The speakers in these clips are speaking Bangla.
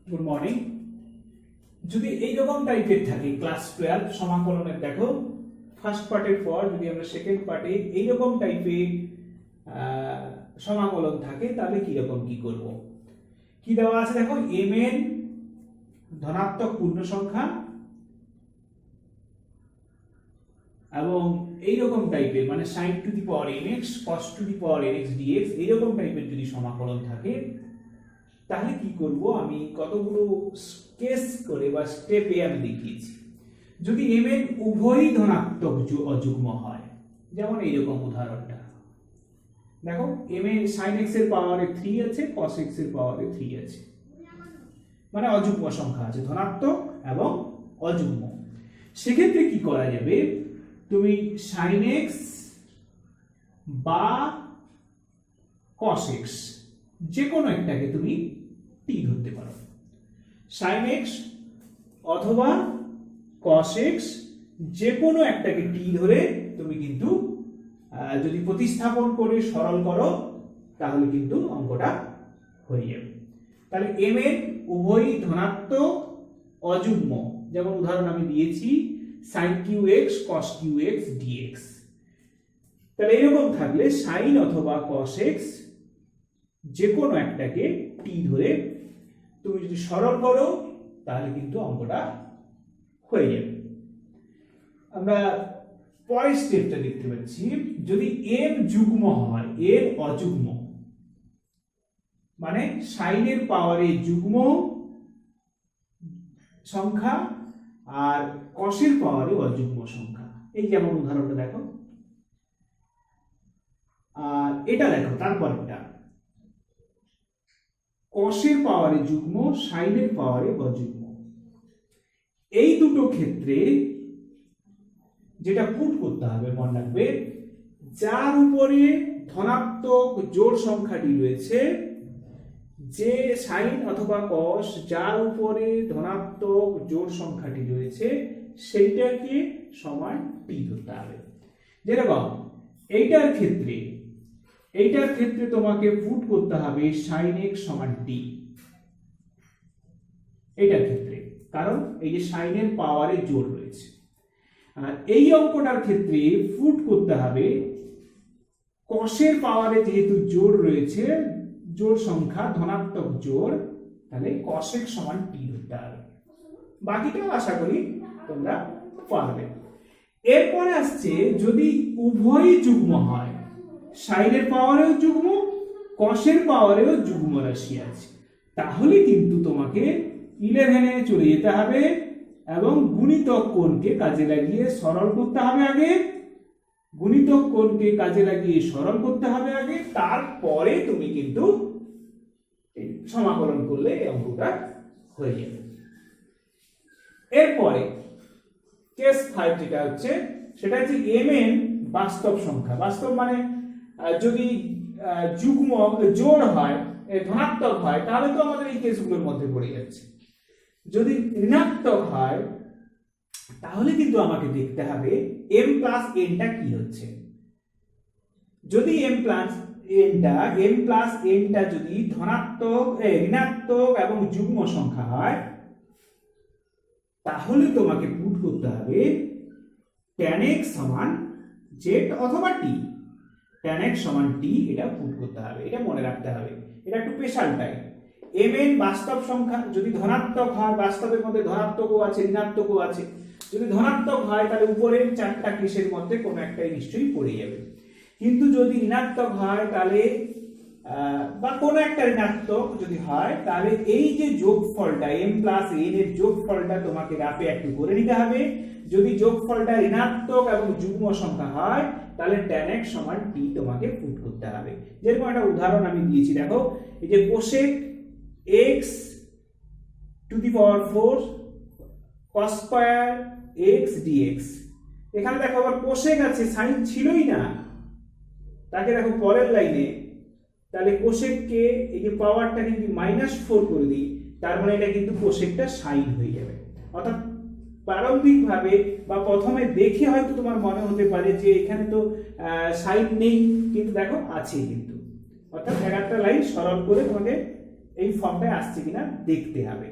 Good morning. যদি এইরকম টাইপের থাকে ক্লাস 12 সমাকলনের, দেখো ফার্স্ট পার্টের পর যদি আমরা সেকেন্ড পার্টে এইরকম টাইপের সমাকলন থাকে তাহলে কি রকম কি করব। কি দেওয়া আছে দেখো, mn ধনাত্মক পূর্ণ সংখ্যা এবং এইরকম টাইপের মানে sin to the power nx cos to the power nx dx এইরকম টাইপের যদি সমাকলন থাকে তাহলে কি করব, আমি কতগুলো কেস করে বা স্টেপে আমি দেখিয়েছি। যদি mn উভয়ই ধনাত্মক অযুগ্ম হয়, যেমন এইরকম উদাহরণটা দেখো, mn sin x এর পাওয়ারে 3 আছে, cos x এর পাওয়ারে 3 আছে, মানে অযুগ্ম সংখ্যা আছে, ধনাত্মক এবং অযুগ্ম। সেক্ষেত্রে কি করা যাবে, তুমি sin x বা cos x যে কোনো একটাকে তুমি টি ধরতে পারো। sin x অথবা cos x যে কোনো একটাকে টি ধরে তুমি কিন্তু যদি প্রতিস্থাপন করে সরল করো তাহলে কিন্তু অঙ্কটা হয়ে যাবে। তাহলে mn উভয়ই ধনাত্মক অযুগ্ম, যেমন উদাহরণ আমি দিয়েছি sin qx cos qx dx। তাহলে এরকম থাকলে sin অথবা cos x যে কোনো একটাকে টি ধরে তুমি যদি সরল করো তাহলে কিন্তু অঙ্কটা হয়ে যাবে। আমরা পরের স্টেপটা দেখতে পাচ্ছি, যদি m যুগ্ম হয়, m অযুগ্ম মানে sin এর পাওয়ারে যুগ্ম সংখ্যা আর cos এর পাওয়ারে অযুগ্ম সংখ্যা। এই যেমন উদাহরণটা দেখো, আর এটা দেখো তারপরটা cos এর পাওয়ারে যুগ্ম sin এর পাওয়ারে অযুগ্ম। এই দুটো ক্ষেত্রে যেটা পুট করতে হবে মনে রাখবে, যার উপরে ধনাত্মক জোড় সংখ্যাটি রয়েছে, যে sin অথবা cos যার উপরে ধনাত্মক জোড় সংখ্যাটি রয়েছে সেইটাকে সমান টি ধরতে হবে। যেরকম এইটার ক্ষেত্রে তোমাকে পুট করতে হবে sin x সমান t এইটার ক্ষেত্রে, কারণ এই যে sin এর পাওয়ারে জোড় রয়েছে। আর এই অঙ্কটার ক্ষেত্রে পুট করতে হবে cos এর পাওয়ারে যেহেতু জোড় রয়েছে, জোড় সংখ্যা ধনাত্মক জোড়, তাহলে cos x সমান t ধরতে হবে। বাকিটাও আশা করি তোমরা পারবে। এরপরে আসছে যদি উভয়ই যুগ্ম হয়, sin এর পাওয়ারেও যুগ্ম cos এর পাওয়ারেও যুগ্ম রাশি আছে, তাহলে কিন্তু তোমাকে 11 এ চলে যেতে হবে এবং গুণিতক কোণকে কাজে লাগিয়ে সরল করতে হবে আগে, গুণিতক কোণকে কাজে লাগিয়ে সরল করতে হবে আগে, তারপরে তুমি কিন্তু সমাকলন করলে এই অঙ্কটা হয়ে যাবে। এরপরে কেস 5 যেটা হচ্ছে, সেটা হচ্ছে mn বাস্তব সংখ্যা। বাস্তব মানে যদি যুগ্ম জোড় হয়, ধনাত্মক হয়, তাহলে তো আমাদের এই কেসগুলোর মধ্যে পড়ে যাচ্ছে। যদি ঋণাত্মক হয় তাহলে কিন্তু আমাকে দেখতে হবে m প্লাস n টা কি হচ্ছে। যদি m প্লাস n টা যদি ধনাত্মক ঋণাত্মক এবং যুগ্ম সংখ্যা হয় তাহলে তোমাকে পুট করতে হবে tan x সমান z অথবা t। tan x সমান t এটা পুট করতে হবে, এটা মনে রাখতে হবে, এটা একটু স্পেশাল টাইপ। mn বাস্তব সংখ্যা যদি ধনাত্মক হয়, বাস্তবের মধ্যে ধনাত্মকও আছে ঋণাত্মকও আছে, যদি ধনাত্মক হয় তাহলে উপরের চারটা কেসের মধ্যে কোনো একটাই নিশ্চয়ই পড়ে যাবে। কিন্তু যদি ঋণাত্মক হয় তাহলে বা কোনো একটা ঋণাত্মক যদি হয় তাহলে এই যে যোগফলটা m প্লাস n এর যোগফলটা তোমাকে রাফে একটু করে নিতে হবে। যদি যোগফলটা ঋণাত্মক এবং যুগ্ম সংখ্যা হয় তাহলে tan x সমান t তোমাকে পুট করতে হবে। যেরকম একটা উদাহরণ আমি দিয়েছি দেখো, এই যে cosec x two the power 4 cos square x dx। এখানে দেখো আবার cosec আছে, sin ছিলই না, তাকে দেখো পরের লাইনে, তাহলে cosec কে এই যে পাওয়ারটাকে যদি -4 করে দিই তার মানে এটা কিন্তু cosecটা sin হয়ে যাবে। অর্থাৎ প্রারম্ভিকভাবে বা প্রথমে দেখে হয়তো তোমার মনে হতে পারে যে এখানে তো sin নেই, কিন্তু দেখো আছে কিন্তু। অর্থাৎ একটা লাইন সরল করে তোমাকে এই ফর্মটায় আসছে কিনা দেখতে হবে।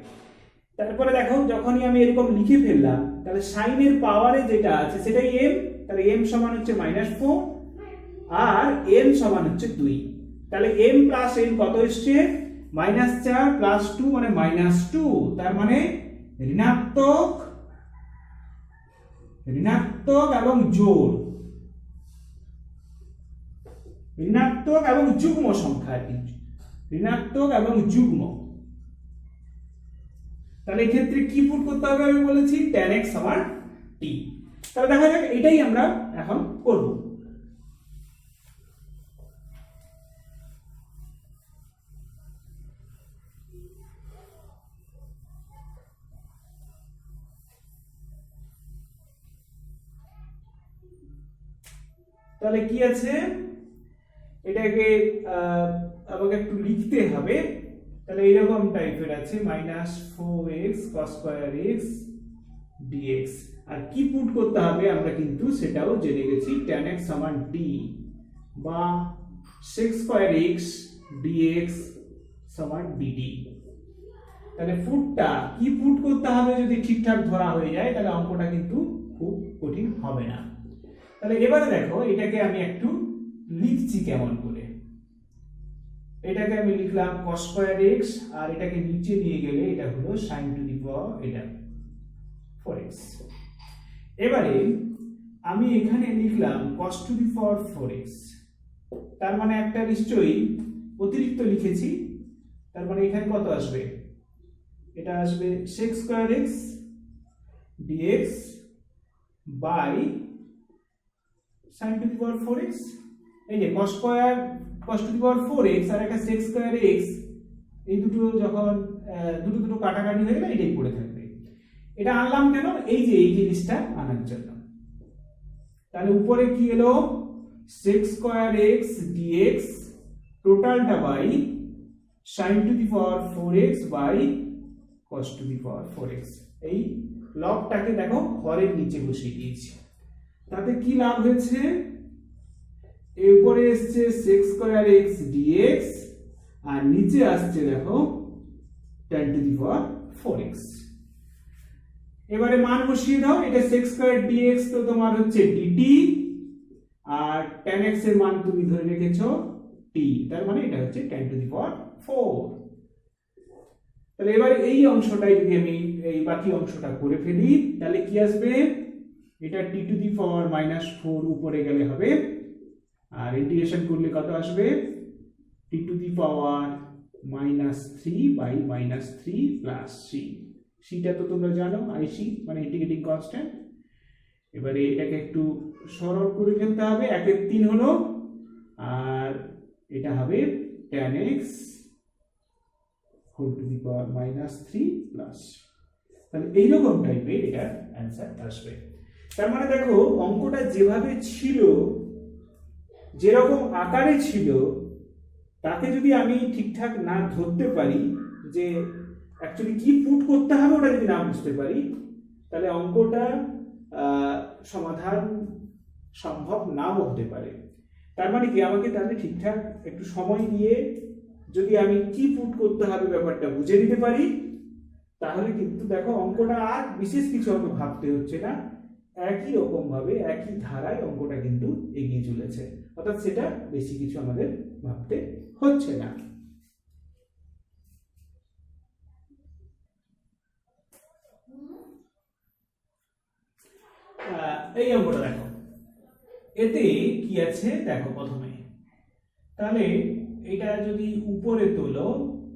তারপরে দেখো যখনই আমি এরকম লিখে ফেললাম তাহলে সাইনের পাওয়ারে যেটা আছে সেটাই m, তাহলে m সমান হচ্ছে -4 আর n সমান হচ্ছে 2। তাহলে m প্লাস n কত এসছে? -4 প্লাস 2 মানে -2, তার মানে ঋণাত্মক এবং জোড়, ঋণাত্মক এবং যুগ্ম সংখ্যা, ঋণাত্মক এবং যুগ্ম। তাহলে এই ক্ষেত্রে কি পুট করতে হবে আমি বলেছি tan x সমান t। তাহলে দেখা যাক এটাই আমরা এখন করব। তাহলে কি আছে, এটাকে আমাকে একটু লিখতে হবে। তাহলে এরকম টাইপের আছে -4x cos square x dx, আর কি পুট করতে হবে আমরা কিন্তু সেটাও জেনে গেছি, tan x সমান t বা sec square x dx সমান dt। তাহলে পুটটা কি পুট করতে হবে যদি ঠিকঠাক ধরা হয়ে যায় তাহলে অঙ্কটা কিন্তু খুব কঠিন হবে না। তাহলে এবারে দেখো এটাকে আমি একটু লিখছি কেমন করে। এটাকে আমি লিখলাম cos square x আর এটাকে নিচে নিয়ে গেলে এটা হলো sin to the power এটা 4x। এবারে আমি এখানে লিখলাম cos to the power 4x, তার মানে একটা নিশ্চয়ই অতিরিক্ত লিখেছি, তার মানে এখানে কত আসবে? এটা আসবে sec square x dx by sin to the power 4x। এই যে cos to the power 4x আর একটা sec square x, এই দুটো যখন দুটো কাটাকাটি হয়ে গেলে এটাই পড়ে থাকবে। এটা আনলাম কেন? এই যে এই জিনিসটা আনার জন্য। তাহলে উপরে কি এলো sec square x dx টোটালটা by sin to the power 4x by cos to the power 4x। এই লবটাকে দেখো হরের নিচে বসিয়ে দিয়েছি। তাতে কি লাভ হয়েছে? এর উপরে আসছে sec square x dx আর নিচে আসছে দেখো tan to the power 4x। এবারে মান বসিয়ে দাও, এটা sec square dx তো তোমার হচ্ছে dt আর tan x এর মান তুমি ধরে রেখেছো t, তার মানে এটা হচ্ছে tan to the power 4। তাহলে এবারে এই অংশটাই যদি আমি এই বাকি অংশটা করে ফেলি তাহলে কি আসবে? এটা t to the power -4 উপরে গেলে হবে, আর ইন্টিগ্রেশন করলে কত আসবে? t to the power -3 by -3 plus c। সিটা তো তোমরা জানো আইসি মানে ইন্টিগ্রেটিং কনস্ট্যান্ট। এবারে এটাকে একটু সরল করে ফেলতে হবে, 1/3 হলো, আর এটা হবে tan x whole to the power -3 plus. তাহলে এইরকম টাইপের এটার অ্যান্সার আসবে। তার মানে দেখো অঙ্কটা যেভাবে ছিল, যেরকম আকারে ছিল, তাকে যদি আমি ঠিকঠাক না ধরতে পারি যে অ্যাকচুয়ালি কি পুট করতে হবে ওটা যদি না বুঝতে পারি তাহলে অঙ্কটা সমাধান সম্ভব নাও হতে পারে। তার মানে কি আমাকে তাহলে ঠিকঠাক একটু সময় দিয়ে যদি আমি কি পুট করতে হবে ব্যাপারটা বুঝে নিতে পারি তাহলে কিন্তু দেখো অঙ্কটা আর বিশেষ কিছু আমাকে ভাবতে হচ্ছে না, একই রকম ভাবে একই ধারায় অঙ্কটা কিন্তু এগিয়ে চলেছে, অর্থাৎ সেটা বেশি কিছু আমাদের ভাবতে হচ্ছে না। এই অঙ্কটা দেখো, এতে কি আছে দেখো প্রথমে। তাহলে এটা যদি উপরে তোলো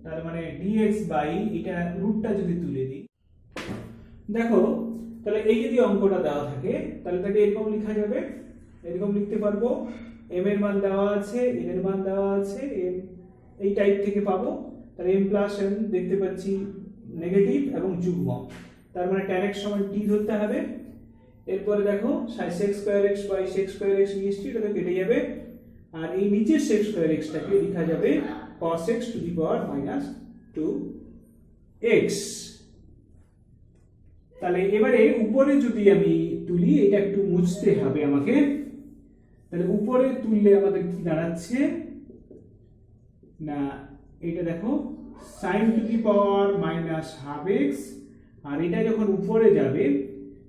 তার মানে dx বাই এটা রুটটা যদি তুলে দিই দেখো, তাহলে এই যদি অঙ্কটা দেওয়া থাকে তাহলে তাকে এরকম লেখা যাবে, এরকম লিখতে পারবো m এর মান দেওয়া আছে, n এর মান দেওয়া আছে, m এই টাইপ থেকে পাবো। তাহলে m প্লাস n দেখতে পাচ্ছি নেগেটিভ এবং যুগ্ম, তার মানে tan x সমান t ধরতে হবে। এরপরে দেখো sec square x by sec square x নিয়ে এসেছি, এটা তো কেটে যাবে, আর এই নিচের sec স্কয়ার x টাকে লেখা যাবে cos x two the power -2x। তাহলে এবারে উপরে যদি আমি তুলি, এটা একটু মুছতে হবে আমাকে, তাহলে উপরে তুললে আমাদের কি দাঁড়াচ্ছে না, এটা দেখো sin to the power minus half x, আর এটা যখন উপরে যাবে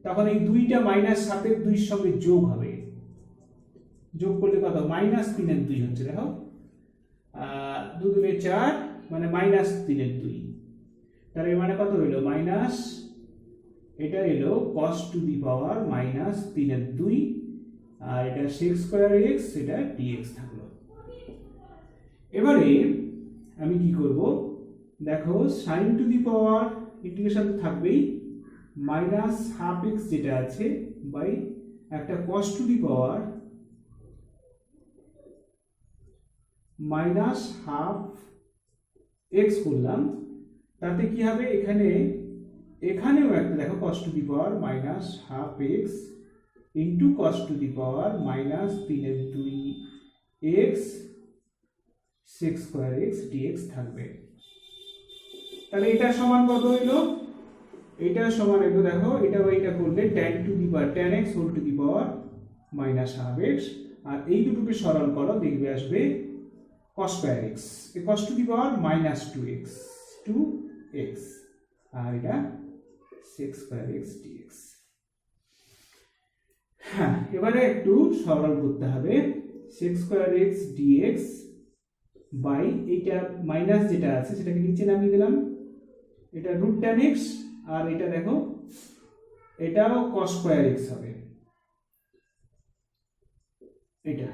তখন এই দুইটা মাইনাস হাফের দুইয়ের সঙ্গে যোগ হবে, যোগ করলে কত মাইনাস 3/2 হচ্ছে, দেখো 2 2 4 মানে মাইনাস 3/2, তাহলে এর মানে কত হইলো মাইনাস, এটা এলো cos to the power minus 3/2, আর এটা sec স্কয়ার x, এটা dx থাকলো। এবারে আমি কি করব, দেখো sin to the power integration থাকবেই মাইনাস হাফ এক্স যেটা আছে বাই একটা cos to the power minus half x করলাম, তাতে কি হবে এখানেও একটা দেখো cos to the power minus half x into cos to the power minus 3/2 x sec square x dx থাকবে। তাহলে এটা সমান কত হইলো, এটা সমান হইলো দেখো এটা করলে tan to the power tan x whole to the power minus half x, আর এই দুটোকে সরল করো দেখবে আসবে cos স্কয়ার x, এই cos to the power minus 2x, আর এটা sec স্কয়ার x dx। হ্যাঁ, এবারে একটু সরল করতে হবে, sec square x dx by এইটা মাইনাস যেটা আছে সেটাকে নিচে নামিয়ে দিলাম, এটা রুট tan x, আর এটা দেখো এটাও cos স্কয়ার x হবে, এটা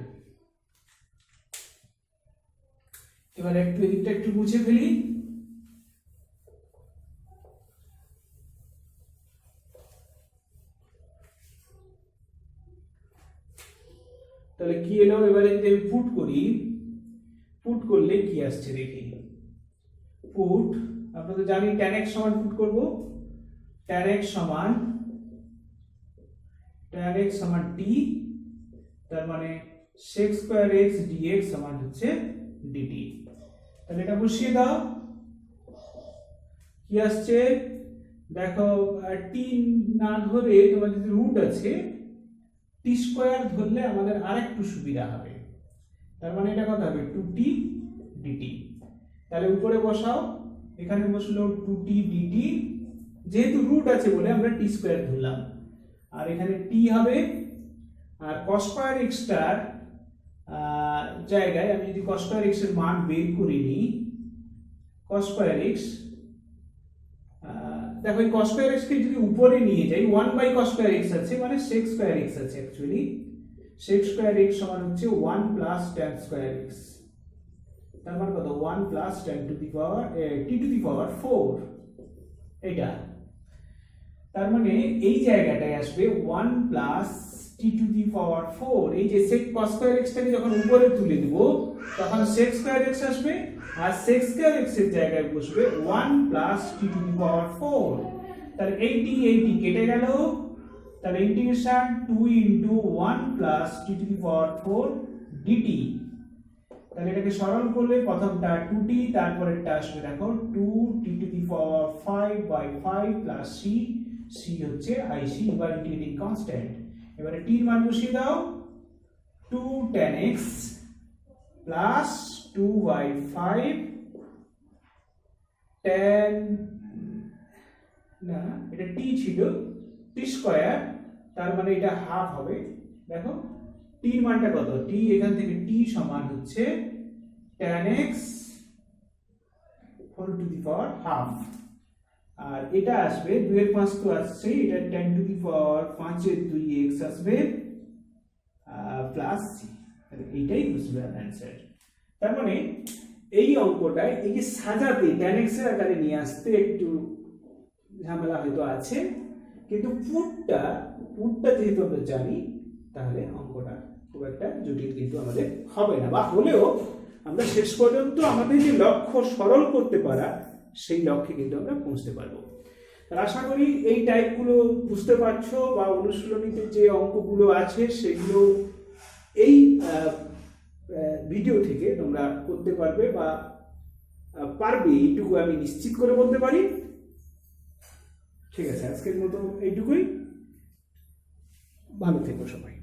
এবার একটু এদিকটা একটু মুছে ফেলি, তাহলে কি এলো, এবারে যদি আমি পুট করি, পুট করলে কি আসছে দেখি, পুট আমরা তো জানি tan x সমান পুট করব, tan x সমান t, তার মানে sec স্কয়ার x dx সমান হচ্ছে dt। তাহলে এটা বসিয়ে দাও, কি আসছে দেখো, t না ধরে তোমার যদি রুট আছে t স্কয়ার ধরলে আমাদের আরেকটু সুবিধা হবে, তার মানে এটা কত হবে 2t dt। তাহলে উপরে বসাও, এখানে বসলো 2t dt, যেহেতু রুট আছে বলে আমরা t স্কয়ার ধরলাম, আর এখানে t হবে, আর cos স্কয়ার x টার জায়গায় আমি যদি cos স্কয়ার x এর মান বের করে নিই, cos স্কয়ার x দেখো এই cos স্কয়ার x কে যদি উপরে নিয়ে যাই 1 cos স্কয়ার x আছে মানে sec স্কয়ার x আছে, অ্যাকচুয়ালি sec স্কয়ার x সমান হচ্ছে 1 প্লাস tan স্কয়ার x, তার মানে কত 1 plus tan to the power t to the power 4, এটা তার মানে এই জায়গাটায় আসবে 1 plus t to the power 4, এই যে sec cos স্কয়ার x টাকে যখন উপরে তুলে দেব তখন sec স্কয়ার x আসবে, আর sec স্কয়ার x এর জায়গায় বসবে 1 plus t to the power 4, তাহলে এই t কেটে গেল, তাহলে integration 2 into 1 plus t to the power 4 dt, তাহলে এটাকে সরল করলে প্রথমটা 2t, তারপরেরটা আসবে দেখো 2t to the power 5 by 5 plus c হচ্ছে ic, এবার ইন্টিগ্রেটিং কনস্ট্যান্ট, এবারে t এর মান বসিয়ে দাও 2 tan x plus 2 by 5 tan, না এটা t ছিল t স্কয়ার, তার মানে এটা হাফ হবে, দেখো t এর মানটা কত, t এখান থেকে t সমান হচ্ছে tan x whole to the power half, আর এটা আসবে 2 এর 5 তো আসছে, এটা tan টু দি পাওয়ার 5 এর 2x আসবে প্লাস c, তাহলে এইটাই বুঝবে অ্যানসার। তার মানে এই অঙ্কটায় এই যে সাজাতে tan x এর আকারে নিয়ে আসতে একটু ঝামেলা হয়তো আছে, কিন্তু পুটটা যেহেতু আমরা জানি তাহলে অঙ্কটা খুব একটা জটিল কিন্তু আমাদের হবে না, বা হলেও আমরা শেষ পর্যন্ত আমাদের যে লক্ষ্য সরল করতে পারা সেই লক্ষ্যে কিন্তু আমরা পৌঁছতে পারবো। আর আশা করি এই টাইপগুলো বুঝতে পারছো, বা অনুশীলনীতে যে অঙ্কগুলো আছে সেগুলো এই ভিডিও থেকে তোমরা করতে পারবে বা পারবে, এইটুকু আমি নিশ্চিত করে বলতে পারি। ঠিক আছে, আজকের মতো এইটুকুই, ভালো থেকো সবাই।